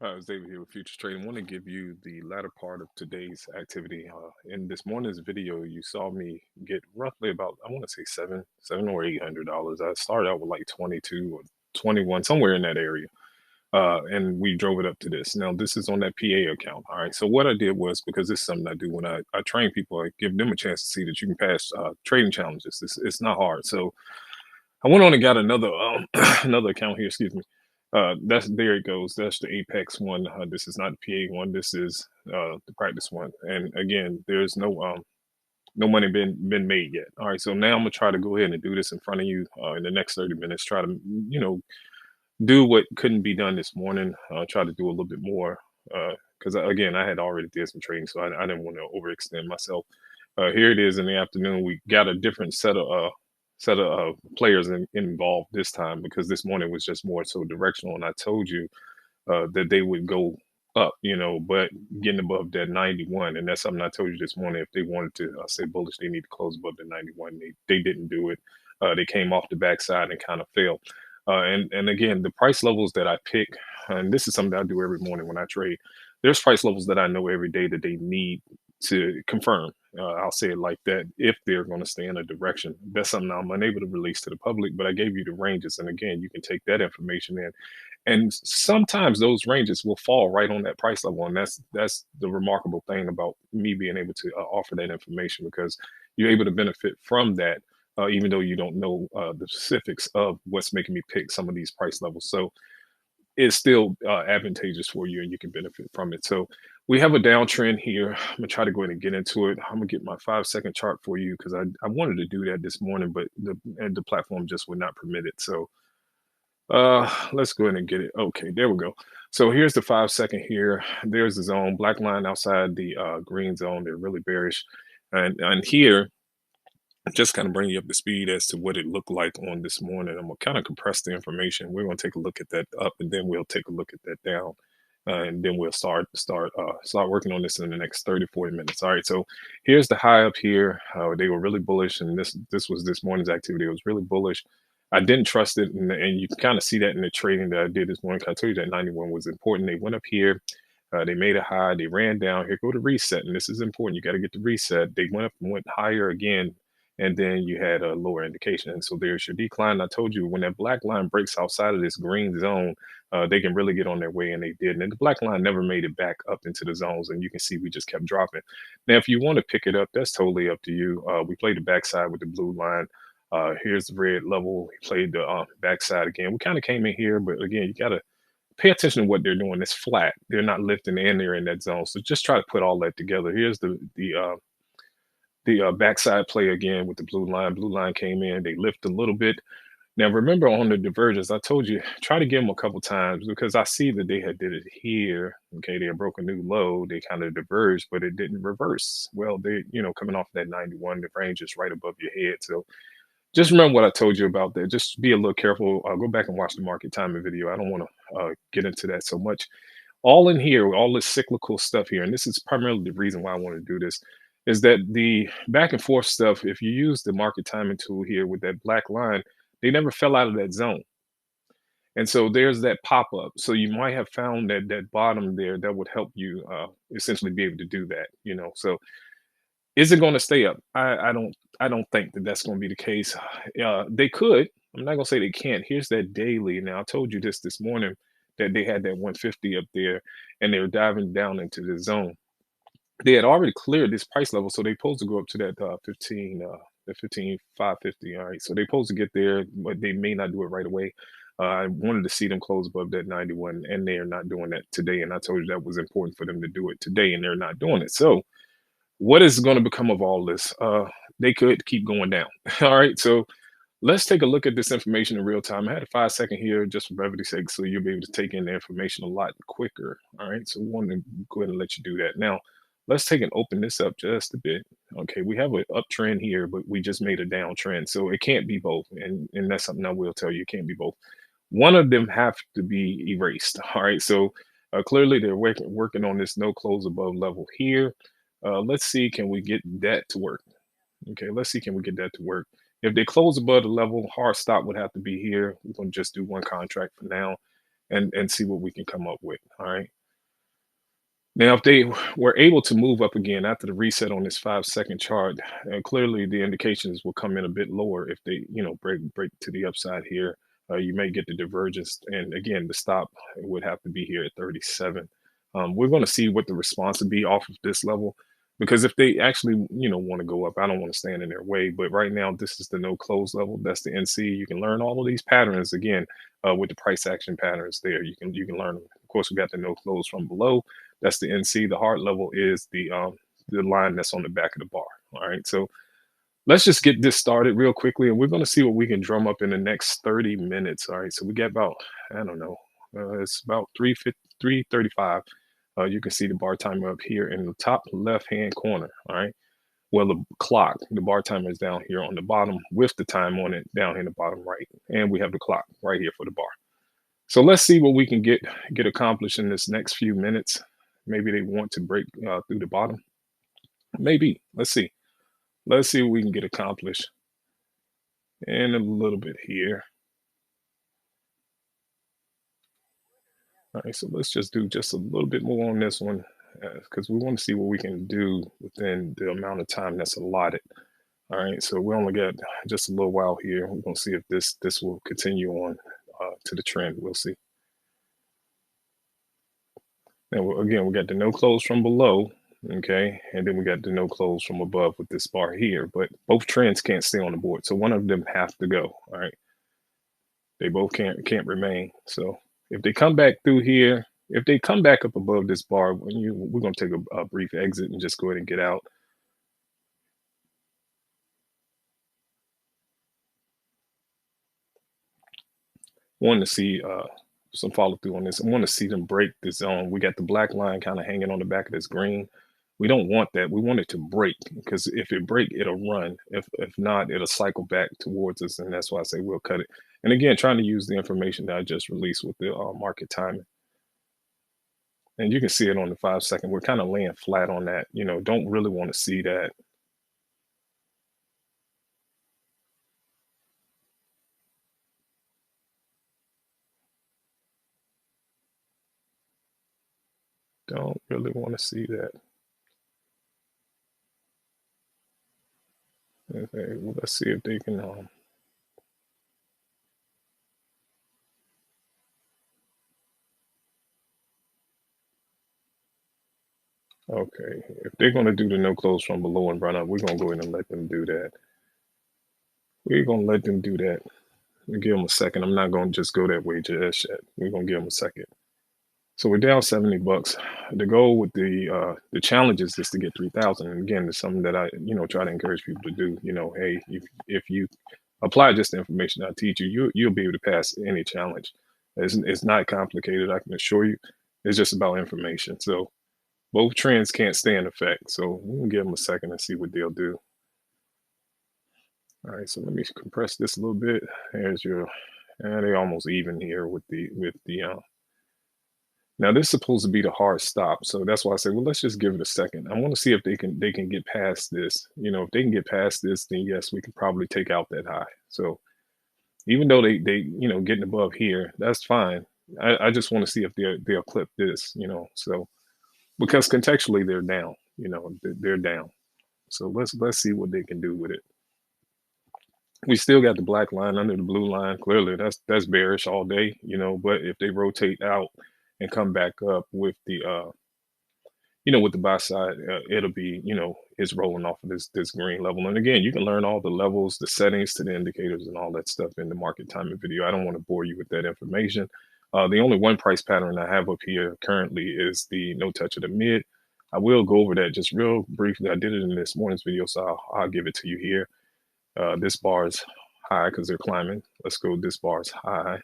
Hi, it's David here with Futures Trading. I want to give you the latter part of today's activity. In this morning's video, you saw me get roughly about, I want to say seven or $800. I started out with like 22 or 21, somewhere in that area. And we drove it up to this. Now, this is on that PA account. All right. So what I did was, because this is something I do when I train people, I give them a chance to see that you can pass trading challenges. It's not hard. So I went on and got another another account here. Excuse me. That's there it goes. That's the Apex one. This is not the PA one. This is the practice one. And again, there's no money been made yet. All right. So now I'm gonna try to go ahead and do this in front of you in the next 30 minutes. Try to do what couldn't be done this morning. Try to do a little bit more because again I had already did some trading, so I didn't want to overextend myself. Here it is in the afternoon. We got a different set of players involved this time because this morning was just more so directional, and I told you that they would go up, but getting above that 91, and that's something I told you this morning. If they wanted to stay bullish, they need to close above the 91. They didn't do it. They came off the backside and kind of fell. And again, the price levels that I pick, and this is something that I do every morning when I trade. There's price levels that I know every day that they need to confirm. I'll say it like that. If they're going to stay in a direction, that's something I'm unable to release to the public. But I gave you the ranges, and again, you can take that information in. And sometimes those ranges will fall right on that price level, and that's the remarkable thing about me being able to offer that information because you're able to benefit from that, even though you don't know the specifics of what's making me pick some of these price levels. So it's still advantageous for you, and you can benefit from it. So we have a downtrend here. I'm gonna try to go ahead and get into it. I'm gonna get my 5 second chart for you because I wanted to do that this morning, but the platform just would not permit it. So let's go ahead and get it. Okay, there we go. So here's the 5 second here. There's the zone, black line outside the green zone. They're really bearish. And here, just kind of bring you up to speed as to what it looked like on this morning. I'm gonna kind of compress the information. We're gonna take a look at that up, and then we'll take a look at that down. And then we'll start working on this in the next 30, 40 minutes. All right. So here's the high up here. They were really bullish, and this was this morning's activity. It was really bullish. I didn't trust it, and you can kind of see that in the trading that I did this morning. 'Cause I told you that 91 was important. They went up here, they made a high, they ran down. Here go to reset, and this is important. You got to get the reset. They went up and went higher again, and then you had a lower indication. And so there's your decline. I told you when that black line breaks outside of this green zone, they can really get on their way, and they did. And the black line never made it back up into the zones, and you can see we just kept dropping. Now, if you want to pick it up, that's totally up to you. We played the backside with the blue line. Here's the red level. We played the backside again. We kind of came in here, but again, you got to pay attention to what they're doing. It's flat. They're not lifting, and they're in that zone. So just try to put all that together. Here's the backside play again with the blue line. Blue line came in. They lift a little bit. Now remember on the divergence, I told you try to give them a couple times because I see that they had did it here. Okay, they had broke a new low. They kind of diverged, but it didn't reverse. Well, they coming off that 91, the range is right above your head. So just remember what I told you about that. Just be a little careful. Go back and watch the market timing video. I don't want to get into that so much. All in here, all this cyclical stuff here, and this is primarily the reason why I want to do this, is that the back and forth stuff, if you use the market timing tool here with that black line, they never fell out of that zone. And so there's that pop up. So you might have found that bottom there that would help you essentially be able to do that. So is it going to stay up? I don't think that that's going to be the case. They could. I'm not going to say they can't. Here's that daily. Now I told you this morning that they had that 150 up there, and they were diving down into the zone. They had already cleared this price level, so they supposed to go up to that 15, the 15,550. All right, so they supposed to get there, but they may not do it right away. I wanted to see them close above that 91, and they are not doing that today. And I told you that was important for them to do it today, and they're not doing it. So what is going to become of all this? They could keep going down. All right. So let's take a look at this information in real time. I had a 5 second here just for brevity's sake, so you'll be able to take in the information a lot quicker. All right. So we want to go ahead and let you do that. Now, let's take and open this up just a bit. Okay. We have an uptrend here, but we just made a downtrend. So it can't be both. And that's something I will tell you. It can't be both. One of them have to be erased. All right. So clearly they're working on this no close above level here. Let's see, can we get that to work? Okay, let's see, can we get that to work? If they close above the level, hard stop would have to be here. We're going to just do one contract for now. and see what we can come up with. All right. Now, if they were able to move up again after the reset on this 5-second chart, clearly the indications will come in a bit lower if they, break to the upside here. You may get the divergence, and again, the stop would have to be here at 37. We're going to see what the response would be off of this level, because if they actually, want to go up, I don't want to stand in their way. But right now, this is the no close level. That's the NC. You can learn all of these patterns again with the price action patterns there. You can learn them. Of course, we got the no close from below. That's the NC. The heart level is the line that's on the back of the bar. All right. So let's just get this started real quickly, and we're going to see what we can drum up in the next 30 minutes. All right. So we got about, I don't know, it's about 3:35. You can see the bar timer up here in the top left hand corner. All right. Well, the clock, the bar timer is down here on the bottom with the time on it down in the bottom right. And we have the clock right here for the bar. So let's see what we can get accomplished in this next few minutes. Maybe they want to break through the bottom. Maybe. Let's see. Let's see what we can get accomplished in a little bit here. All right, so let's just do just a little bit more on this one because we want to see what we can do within the amount of time that's allotted. All right, so we only got just a little while here. We're gonna see if this will continue on to the trend. We'll see. Now, again, we got the no close from below, okay, and then we got the no close from above with this bar here. But both trends can't stay on the board, so one of them have to go. All right, they both can't remain. So if they come back through here, if they come back up above this bar, we're gonna take a brief exit and just go ahead and get out. Want to see some follow through on this. I want to see them break this zone. We got the black line kind of hanging on the back of this green. We don't want that. We want it to break, because if it break, it'll run. If not, it'll cycle back towards us, and that's why I say we'll cut it. And again, trying to use the information that I just released with the market timing, and you can see it on the 5-second. We're kind of laying flat on that. Don't really want to see that. Don't really want to see that. Okay, well, let's see if they can. Okay, if they're going to do the no close from below and run up, we're going to go ahead and let them do that. We're going to let them do that. We'll give them a second. I'm not going to just go that way just yet. We're going to give them a second. So we're down $70. The goal with the challenges is to get 3,000. And again, it's something that I try to encourage people to do. Hey, if you apply just the information I teach you, you'll be able to pass any challenge. It's not complicated, I can assure you. It's just about information. So both trends can't stay in effect. So we'll give them a second and see what they'll do. All right, so let me compress this a little bit. There's your, they almost even here with the. Now this is supposed to be the hard stop, so that's why I say, well, let's just give it a second. I want to see if they can get past this. If they can get past this, then yes, we can probably take out that high. So even though they getting above here, that's fine. I just want to see if they'll clip this. So because contextually they're down. They're down. So let's see what they can do with it. We still got the black line under the blue line. Clearly, that's bearish all day, But if they rotate out and come back up with the, with the buy side, it'll be, it's rolling off of this green level. And again, you can learn all the levels, the settings to the indicators, and all that stuff in the market timing video. I don't want to bore you with that information. The only one price pattern I have up here currently is the no touch of the mid. I will go over that just real briefly. I did it in this morning's video, so I'll give it to you here. This bar is high because they're climbing. Let's go. This bar is high.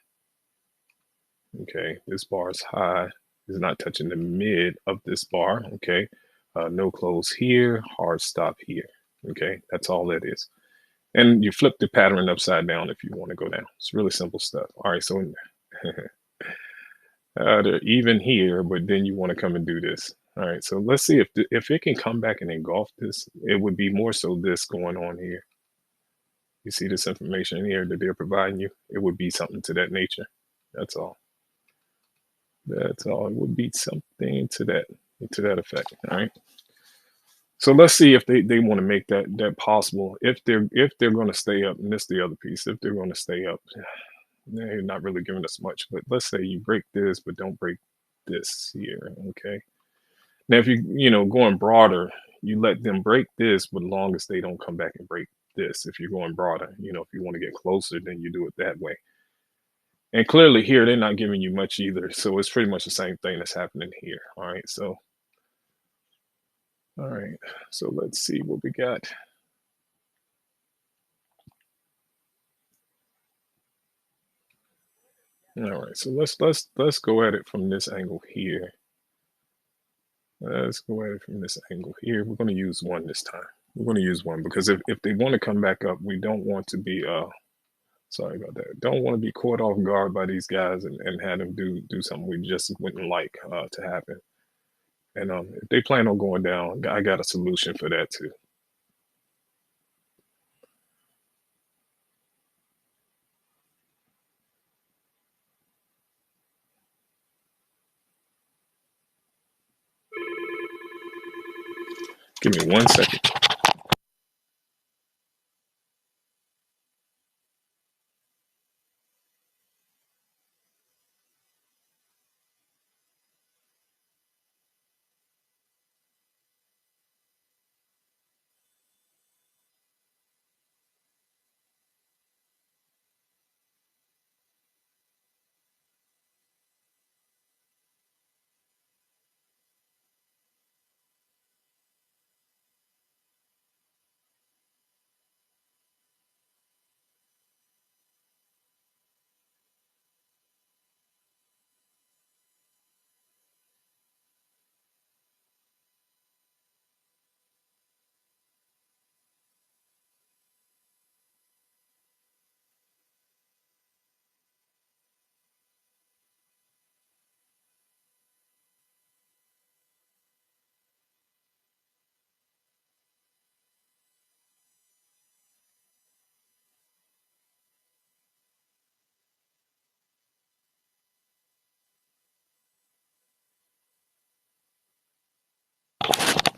Okay, this bar is high. It's not touching the mid of this bar. Okay, no close here, hard stop here. Okay, that's all that is. And you flip the pattern upside down if you want to go down. It's really simple stuff. All right, so they're even here, but then you want to come and do this. All right, so let's see if it can come back and engulf this. It would be more so this going on here. You see this information here that they're providing you, it would be something to that nature. That's all. That's all. It would be something to that effect. All right. So let's see if they want to make that possible. If they're going to stay up, and this is the other piece. If they're going to stay up, they're not really giving us much. But let's say you break this, but don't break this here. Okay. Now, if going broader, you let them break this, but long as they don't come back and break this. If you're going broader, if you want to get closer, then you do it that way. And clearly here, they're not giving you much either. So it's pretty much the same thing that's happening here. All right. So, all right. So let's see what we got. All right. So let's go at it from this angle here. Let's go at it from this angle here. We're going to use one this time. We're going to use one because if they want to come back up, we don't want to be sorry about that. Don't want to be caught off guard by these guys and have them do something we just wouldn't like to happen. And if they plan on going down, I got a solution for that too. Give me 1 second.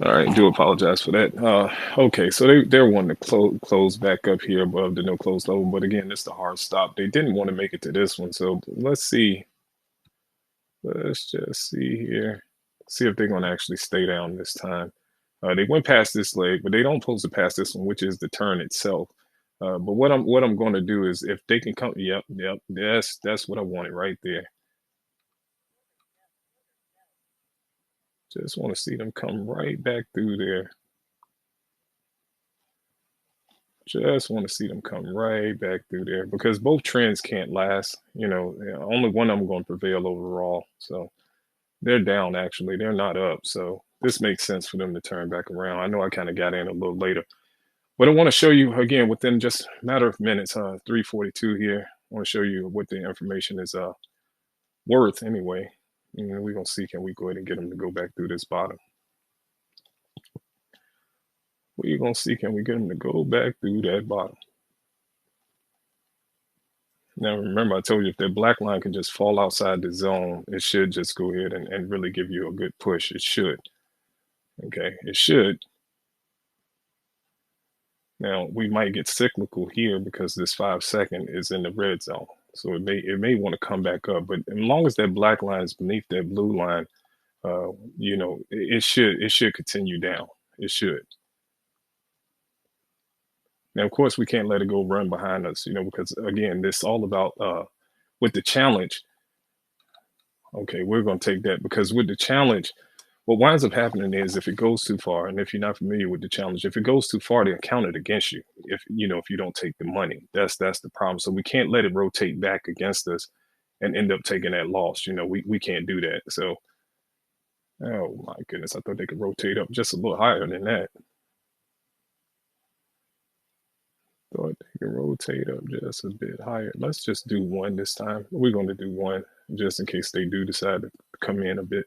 All right, do apologize for that. Okay, so they're wanting to close back up here above the no close level, but again, it's the hard stop. They didn't want to make it to this one, so let's see. Let's just see here. See if they're going to actually stay down this time. They went past this leg, but they don't supposed to pass this one, which is the turn itself. But what I'm going to do is if they can come, yep, that's what I wanted right there. Just want to see them come right back through there. Just want to see them come right back through there because both trends can't last. Only one of them going to prevail overall. So they're down actually. They're not up. So this makes sense for them to turn back around. I know I kind of got in a little later, but I want to show you again within just a matter of minutes. 3:42 here. I want to show you what the information is worth anyway. And we're gonna see can we go ahead and get them to go back through this bottom. We're gonna see can we get them to go back through that bottom. Now, remember, I told you if that black line can just fall outside the zone, it should just go ahead and really give you a good push. It should. Okay, it should. Now, we might get cyclical here because this 5 second is in the red zone. So it may want to come back up. But as long as that black line is beneath that blue line, it should continue down. It should. Now, of course, we can't let it go run behind us, because again, this all about with the challenge. Okay, we're going to take that because with the challenge, what winds up happening is if it goes too far, and if you're not familiar with the challenge, if it goes too far, they'll count it against you. If you don't take the money, that's the problem. So we can't let it rotate back against us and end up taking that loss. We can't do that. So, oh my goodness, I thought they could rotate up just a little higher than that. Thought they could rotate up just a bit higher. Let's just do one this time. We're going to do one just in case they do decide to come in a bit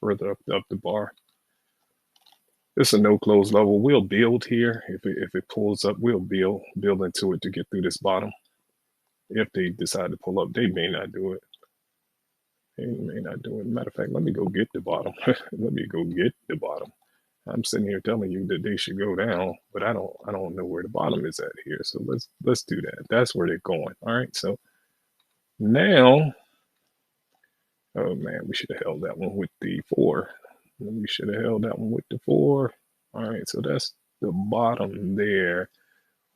further up the bar. It's a no close level. We'll build here. If it pulls up, we'll build into it to get through this bottom. If they decide to pull up, they may not do it. It may not do it. Matter of fact, let me go get the bottom. Let me go get the bottom. I'm sitting here telling you that they should go down, but I don't know where the bottom is at here. So let's do that. That's where they're going. All right. So now, oh man, we should have held that one with the 4. We should have held that one with the 4. All right. So that's the bottom there.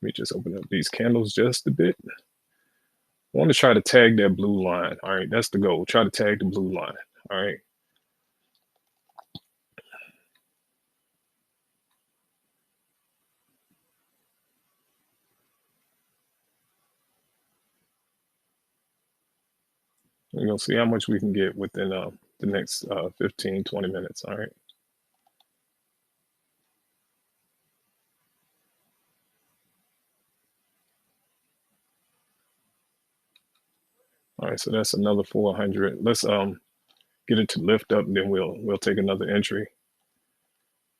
Let me just open up these candles just a bit. I want to try to tag that blue line. All right. That's the goal. Try to tag the blue line. All right. We're going to see how much we can get within the next 15, 20 minutes. All right. All right. So that's another 400. Let's get it to lift up, and then we'll take another entry.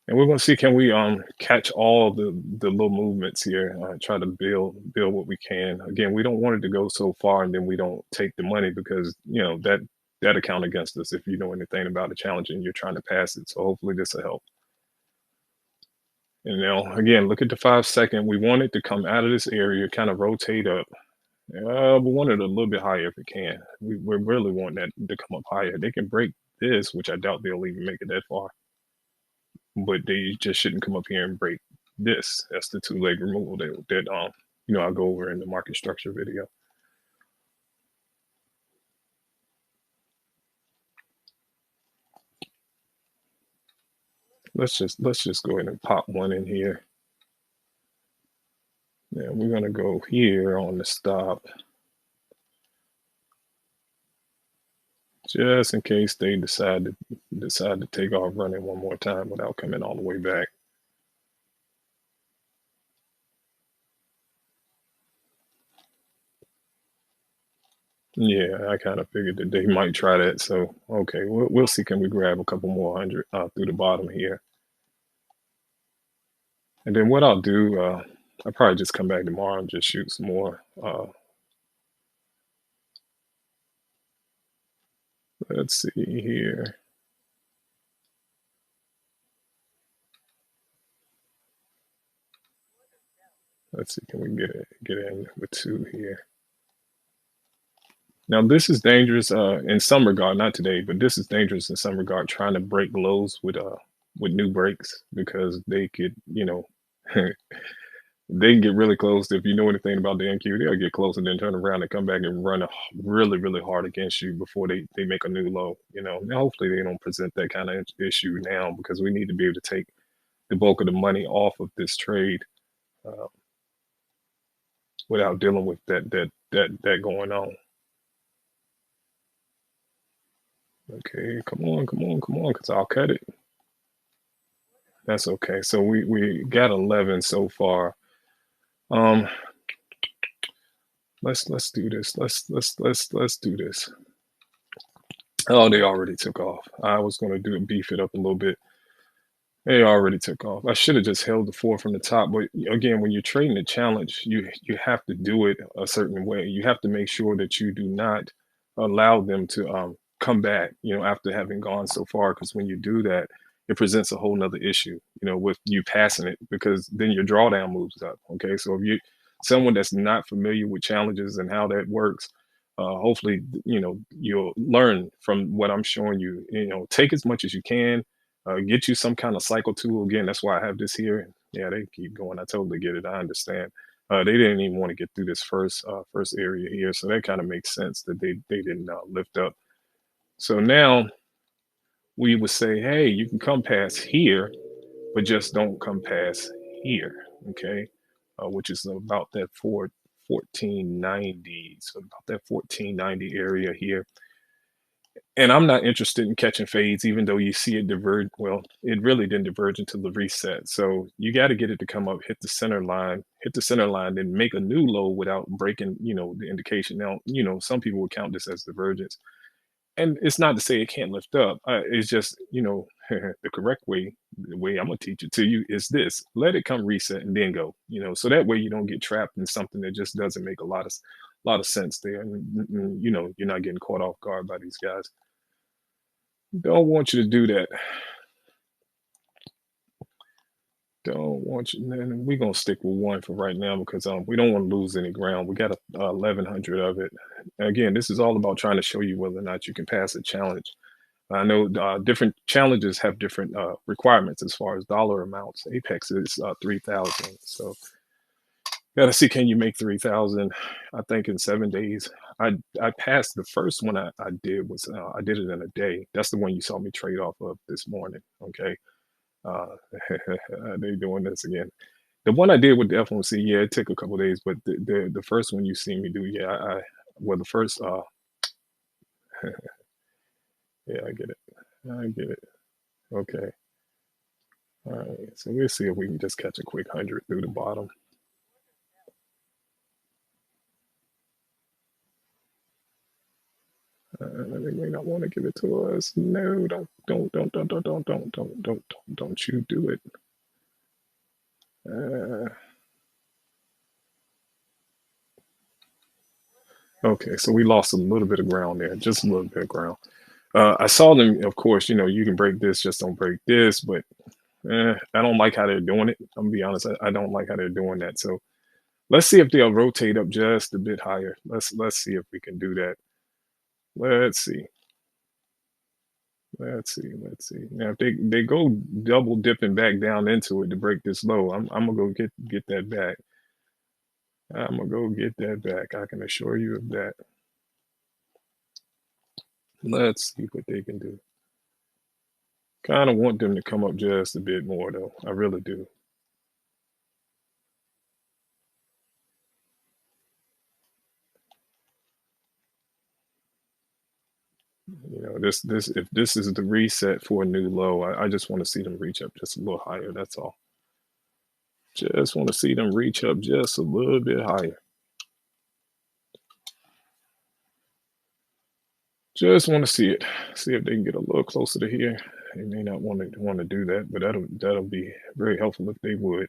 And we're going to see, can we catch all the little movements here, try to build what we can. Again, we don't want it to go so far and then we don't take the money, because that account against us if you know anything about the challenge and you're trying to pass it. So hopefully this will help. And now again, look at the 5 second. We want it to come out of this area, kind of rotate up. We want it a little bit higher if it can. We really want that to come up higher. They can break this, which I doubt they'll even make it that far, but they just shouldn't come up here and break this. That's the two leg removal that I'll go over in the market structure video. Let's just go ahead and pop one in here. Yeah, we're gonna go here on the stop, just in case they decide to take off running one more time without coming all the way back. Yeah, I kind of figured that they might try that. So okay, we'll see. Can we grab a couple more hundred through the bottom here? And then what I'll do, I'll probably just come back tomorrow and just shoot some more. Let's see here. Let's see, can we get in with 2 here? Now this is dangerous in some regard, not today, but this is dangerous in some regard, trying to break lows with new breaks, because they could, they can get really close. If you know anything about the NQ, they'll get close and then turn around and come back and run really, really hard against you before they make a new low. Now, hopefully they don't present that kind of issue now, because we need to be able to take the bulk of the money off of this trade uh, without dealing with that going on. Okay, come on, come on, come on, because I'll cut it. That's okay. So we got 11 so far. Um, let's do this. Let's do this. Oh, they already took off. I was gonna beef it up a little bit. They already took off. I should have just held the 4 from the top. But again, when you're trading the challenge, you have to do it a certain way. You have to make sure that you do not allow them to come back, after having gone so far. Because when you do that, it presents a whole nother issue, with you passing it, because then your drawdown moves up. Okay. So if you someone that's not familiar with challenges and how that works, hopefully, you'll learn from what I'm showing you. Take as much as you can, get you some kind of cycle tool. Again, that's why I have this here. Yeah, they keep going. I totally get it. I understand. They didn't even want to get through this first area here, so that kind of makes sense that they didn't lift up. So now we would say, hey, you can come past here, but just don't come past here. Okay, which is about that 1490. So about that 1490 area here. And I'm not interested in catching fades, even though you see it diverge. Well, it really didn't diverge until the reset. So you got to get it to come up, hit the center line, then make a new low without breaking, the indication. Now, some people would count this as divergence. And it's not to say it can't lift up. It's just, the correct way, the way I'm going to teach it to you is this: let it come reset and then go, so that way you don't get trapped in something that just doesn't make a lot of sense there. And, you're not getting caught off guard by these guys. Don't want you to do that. Don't want you. Man, we're gonna stick with one for right now because we don't want to lose any ground. We got 1100 of it. Again, this is all about trying to show you whether or not you can pass a challenge. I know different challenges have different requirements as far as dollar amounts. Apex is 3,000, so gotta see can you make 3,000. I think in 7 days. I passed the first one I did was I did it in a day. That's the one you saw me trade off of this morning. Okay, uh, they doing this again. The one I did with the F1C, yeah, it took a couple days, but the first one you see me do, yeah, well the first yeah, I get it. I get it. Okay. All right. So we'll see if we can just catch a quick 100 through the bottom. They may not want to give it to us. No, don't you do it. Uh, okay, so we lost a little bit of ground there, just a little bit of ground. I saw them, of course, you can break this, just don't break this, but I don't like how they're doing it. I'm gonna be honest, I don't like how they're doing that. So let's see if they'll rotate up just a bit higher. Let's see if we can do that. Let's see. Let's see. Let's see. Now, if they go double dipping back down into it to break this low, I'm gonna go get that back. I'm gonna go get that back. I can assure you of that. Let's see what they can do. Kind of want them to come up just a bit more, though. I really do. This if this is the reset for a new low, I just want to see them reach up just a little higher. That's all. Just want to see them reach up just a little bit higher. Just want to see it. See if they can get a little closer to here. They may not want to do that, but that'll be very helpful if they would.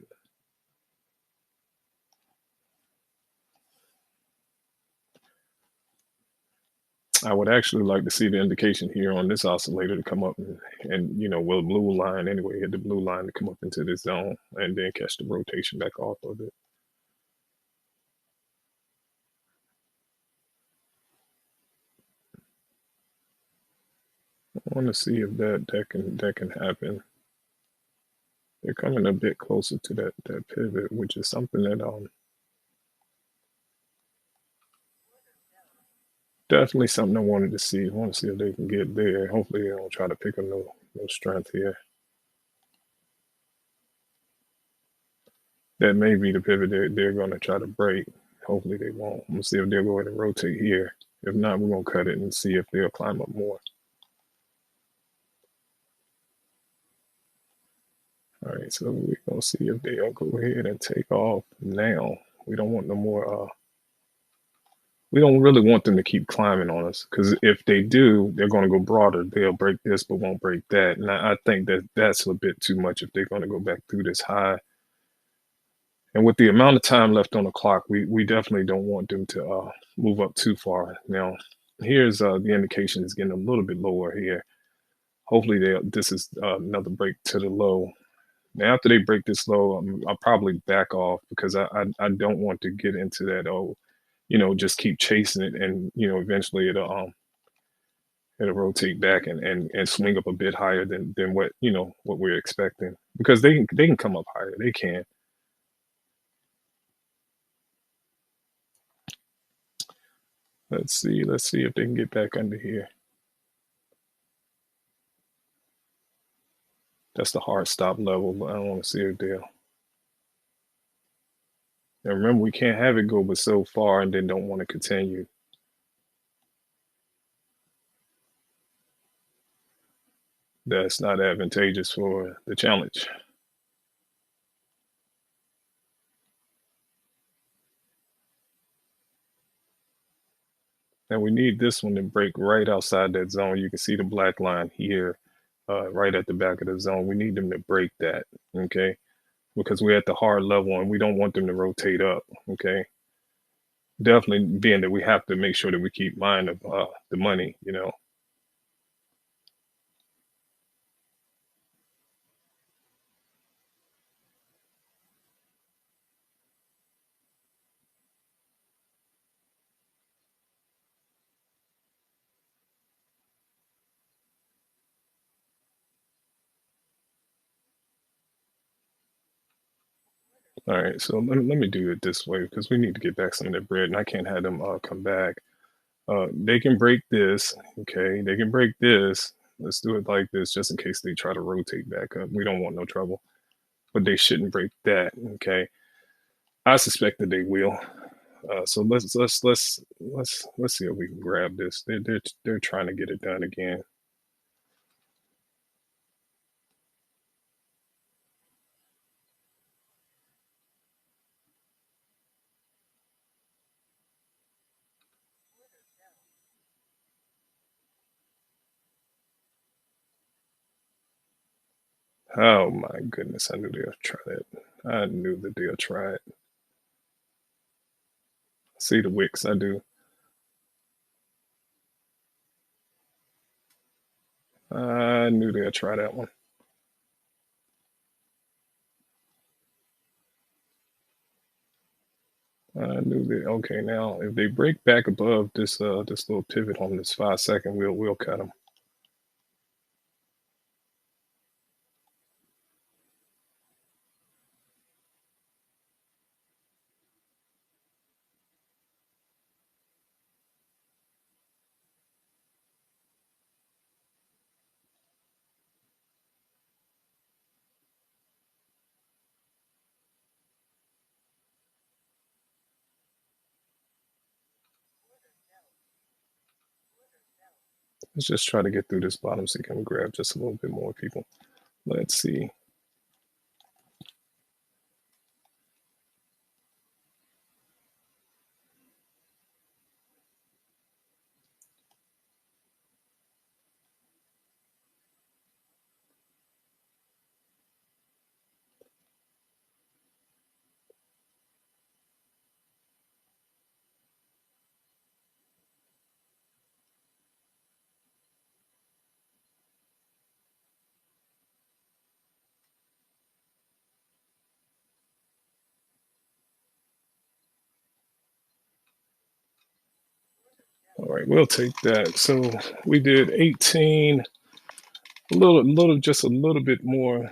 I would actually like to see the indication here on this oscillator to come up well, blue line anyway, hit the blue line to come up into this zone and then catch the rotation back off of it. I want to see if that can happen. They're coming a bit closer to that pivot, which is something that definitely something I wanted to see. I want to see if they can get there. Hopefully they don't try to pick up no strength here. That may be the pivot they're going to try to break. Hopefully they won't. I'm gonna see if they'll go ahead and rotate here. If not, we're gonna cut it and see if they'll climb up more. All right, so we're gonna see if they'll go ahead and take off now. We don't want no more. We don't really want them to keep climbing on us because if they do, they're going to go broader. They'll break this, but won't break that. And I think that that's a bit too much if they're going to go back through this high. And with the amount of time left on the clock, we definitely don't want them to move up too far. Now, here's the indication is getting a little bit lower here. Hopefully, this is another break to the low. Now, after they break this low, I'll probably back off because I don't want to get into that. Oh, just keep chasing it, and eventually it'll rotate back and swing up a bit higher than what we're expecting because they can come up higher. They can. Let's see if they can get back under here. That's the hard stop level, but I don't want to see if they'll. And remember, we can't have it go but so far and then don't want to continue. That's not advantageous for the challenge. And we need this one to break right outside that zone. You can see the black line here, right at the back of the zone. We need them to break that, okay? Because we're at the hard level and we don't want them to rotate up, okay? Definitely being that we have to make sure that we keep mind of the money. All right, so let me do it this way because we need to get back some of that bread, and I can't have them come back. They can break this, okay? They can break this. Let's do it like this, just in case they try to rotate back up. We don't want no trouble, but they shouldn't break that, okay? I suspect that they will. So let's see if we can grab this. They're trying to get it done again. Oh my goodness, I knew they'll try that. I knew that they'll try it. See the wicks, I do. I knew they'll try that one. I knew that. Okay, now if they break back above this little pivot on this 5 second, we'll cut them. Let's just try to get through this bottom so you can grab just a little bit more people. Let's see. All right, we'll take that. So we did 18, just a little bit more,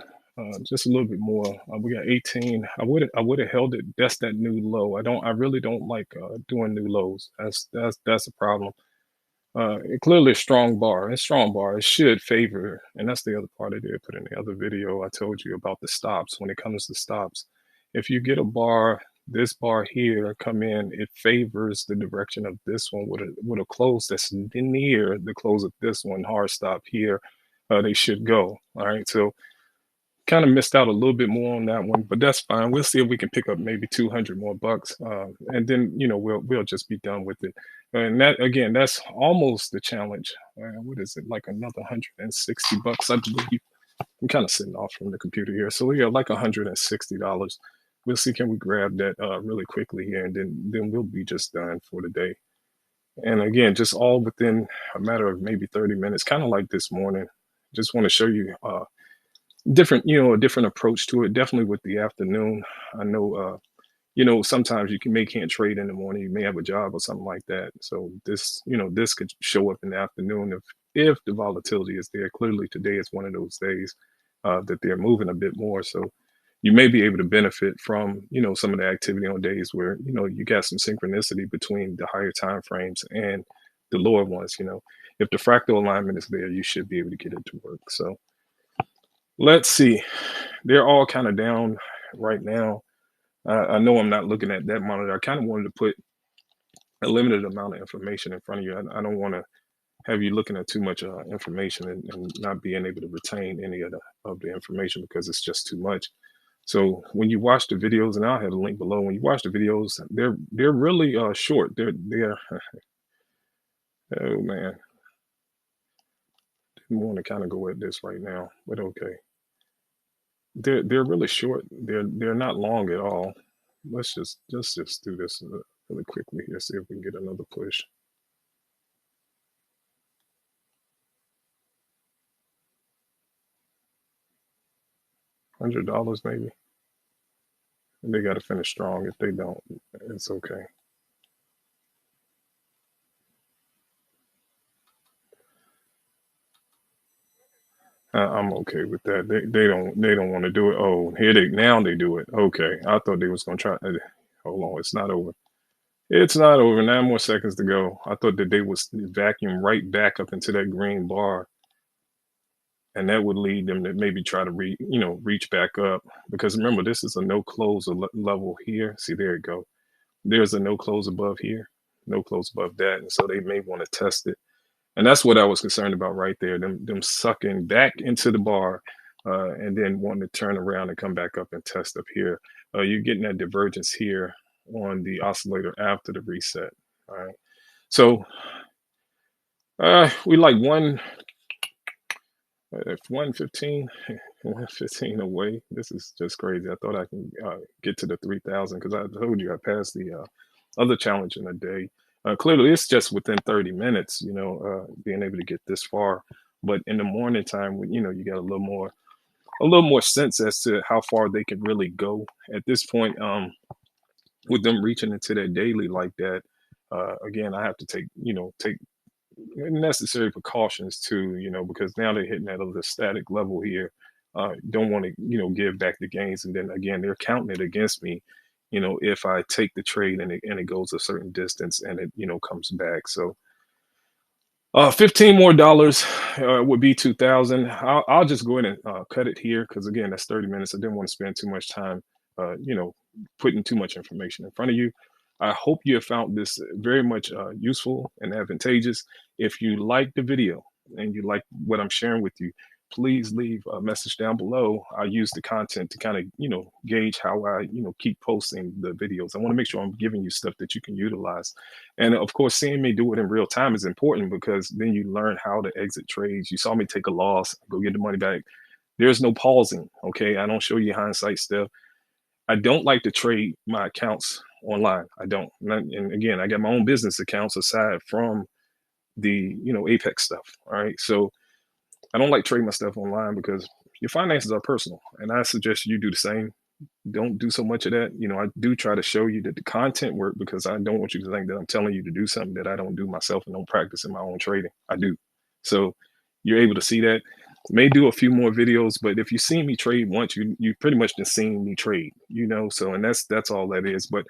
just a little bit more. We got 18. I would have held it. That's that new low. I really don't like doing new lows. That's a problem. Clearly a strong bar. A strong bar. It should favor, and that's the other part I did put in the other video. I told you about the stops. When it comes to stops, if you get a bar, this bar here come in, it favors the direction of this one with a close that's near the close of this one. Hard stop here, they should go. All right, so kind of missed out a little bit more on that one, but that's fine. We'll see if we can pick up maybe 200 more bucks, and then we'll just be done with it. And that again, that's almost the challenge. What is it, like another 160 bucks, I believe. I'm kind of sitting off from the computer here, so we got like $160. We'll see can we grab that really quickly here, and then we'll be just done for the day. And again, just all within a matter of maybe 30 minutes, kind of like this morning. Just want to show you different, a different approach to it. Definitely with the afternoon. I know, sometimes can't trade in the morning. You may have a job or something like that. So this could show up in the afternoon if the volatility is there. Clearly, today is one of those days that they're moving a bit more. So you may be able to benefit from some of the activity on days where you got some synchronicity between the higher time frames and the lower ones. If the fractal alignment is there, you should be able to get it to work. So let's see. They're all kind of down right now. I know I'm not looking at that monitor. I kind of wanted to put a limited amount of information in front of you. I don't want to have you looking at too much information and not being able to retain any of the information because it's just too much. So when you watch the videos, and I'll have a link below. When you watch the videos, they're really short. They're oh man, didn't want to kind of go at this right now, but okay. They're really short. They're not long at all. Let's just do this really quickly here. See if we can get another push. $100 maybe. And they got to finish strong. If they don't, it's okay. I'm okay with that. They don't want to do it. Oh, here they now they do it. Okay, I thought they was gonna try. Hold on, it's not over. It's not over. 9 more seconds to go. I thought that they was vacuum right back up into that green bar, and that would lead them to maybe try to reach back up. Because remember, this is a no close level here. See, there you go. There's a no close above here, no close above that, and so they may want to test it. And that's what I was concerned about right there. Them sucking back into the bar, and then wanting to turn around and come back up and test up here. You're getting that divergence here on the oscillator after the reset. All right. So we like one if 115, 115 away. This is just crazy. I thought I can get to the 3,000 because I told you I passed the other challenge in a day. Clearly, it's just within 30 minutes, being able to get this far. But in the morning time, when you got a little more sense as to how far they can really go. At this point, with them reaching into their daily like that, again, I have to take necessary precautions too, because now they're hitting that other static level here. Don't want to, give back the gains, and then again, they're counting it against me. If I take the trade and it goes a certain distance and it, comes back. So, $15 more would be 2,000. I'll just go ahead and cut it here because again, that's 30 minutes. I didn't want to spend too much time, uh, you know, putting too much information in front of you. I hope you have found this very much useful and advantageous. If you like the video and you like what I'm sharing with you, please leave a message down below. I use the content to kind of, gauge how I, keep posting the videos. I want to make sure I'm giving you stuff that you can utilize. And of course, seeing me do it in real time is important because then you learn how to exit trades. You saw me take a loss, go get the money back. There's no pausing. Okay. I don't show you hindsight stuff. I don't like to trade my accounts online. I don't. And again, I got my own business accounts aside from the, Apex stuff. All right. So I don't like trading my stuff online because your finances are personal. And I suggest you do the same. Don't do so much of that. I do try to show you that the content work because I don't want you to think that I'm telling you to do something that I don't do myself and don't practice in my own trading. I do. So you're able to see that. May do a few more videos, but if you see me trade once, you pretty much just seen me trade, So and that's all that is. But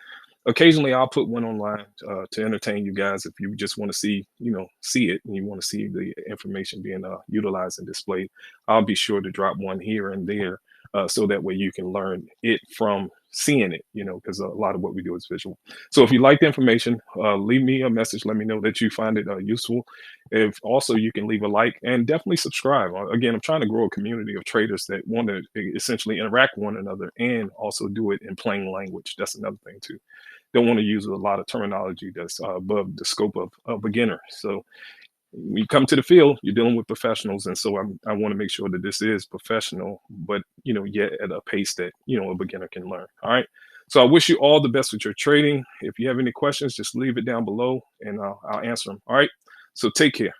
occasionally I'll put one online to entertain you guys if you just want to see it and you want to see the information being utilized and displayed. I'll be sure to drop one here and there so that way you can learn it from seeing it, because a lot of what we do is visual. So if you like the information, leave me a message. Let me know that you find it useful. If also you can leave a like and definitely subscribe. Again, I'm trying to grow a community of traders that want to essentially interact with one another and also do it in plain language. That's another thing too. Don't want to use a lot of terminology that's above the scope of a beginner. So when you come to the field, you're dealing with professionals, and so I want to make sure that this is professional, but yet at a pace that a beginner can learn. All right. So I wish you all the best with your trading. If you have any questions, just leave it down below, and I'll answer them. All right. So take care.